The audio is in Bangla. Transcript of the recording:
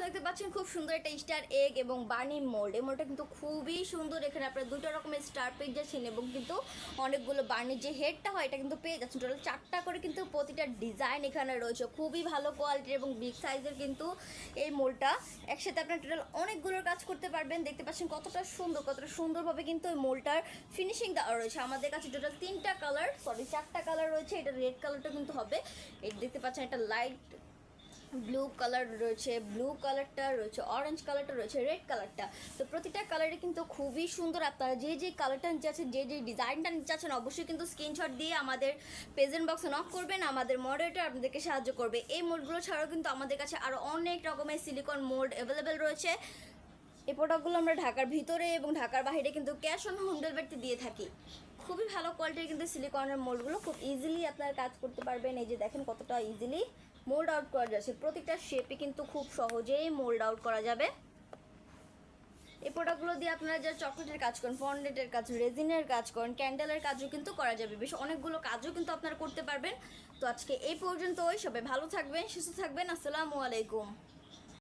দেখতে পাচ্ছেন খুব সুন্দর একটা স্টার এগ এবং বার্নি মোল্ড। এই মোল্ডটা কিন্তু খুবই সুন্দর। এখানে আপনারা দুটো রকমের স্টার পেয়ে যাচ্ছেন এবং কিন্তু অনেকগুলো বার্নির যে হেডটা হয় এটা কিন্তু পেয়ে যাচ্ছেন। টোটাল 4টা করে কিন্তু প্রতিটা ডিজাইন এখানে রয়েছে, খুবই ভালো কোয়ালিটির এবং বিগ সাইজের কিন্তু এই মোল্ডটা। একসাথে আপনার টোটাল অনেকগুলোর কাজ করতে পারবেন। দেখতে পাচ্ছেন কতটা সুন্দরভাবে কিন্তু এই মোল্ডটার ফিনিশিং দেওয়া রয়েছে। আমাদের কাছে টোটাল 4টা কালার রয়েছে। এটা রেড কালারটা কিন্তু হবে, এটা দেখতে পাচ্ছেন একটা লাইট ব্লু কালার রয়েছে, ব্লু কালারটা রয়েছে, অরেঞ্জ কালারটা রয়েছে, রেড কালারটা। তো প্রতিটা কালারে কিন্তু খুবই সুন্দর। আপনারা যে কালারটা নিতে চাচ্ছেন, যে ডিজাইনটা নিতে চাচ্ছেন, অবশ্যই কিন্তু স্ক্রিনশট দিয়ে আমাদের প্রেজেন্ট বক্সে নক করবেন। আমাদের মডারেটর আপনাদেরকে সাহায্য করবে। এই মোল্ডগুলো ছাড়াও কিন্তু আমাদের কাছে আরও অনেক রকমের সিলিকন মোল্ড অ্যাভেলেবেল রয়েছে। এই প্রোডাক্টগুলো আমরা ঢাকার ভিতরে এবং ঢাকার বাইরে কিন্তু ক্যাশ অন হোম ডেলিভারিতে দিয়ে থাকি। খুবই ভালো কোয়ালিটির কিন্তু সিলিকনের মোল্ডগুলো খুব ইজিলি আপনারা কাজ করতে পারবেন। এই যে দেখেন কতটা ইজিলি মোল্ড আউট করা যাচ্ছে। প্রত্যেকটা শেপে কিন্তু খুব সহজেই মোল্ড আউট করা যাবে। এই প্রোডাক্টগুলো দিয়ে আপনারা যারা চকলেটের কাজ করেন, ফন্ডেন্টের কাজ, রেজিনের কাজ করেন, ক্যান্ডেলের কাজও কিন্তু করা যাবে। বেশ অনেকগুলো কাজও কিন্তু আপনারা করতে পারবেন। তো আজকে এই পর্যন্তই। সবাই ভালো থাকবেন, সুস্থ থাকবেন। আসসালামু আলাইকুম।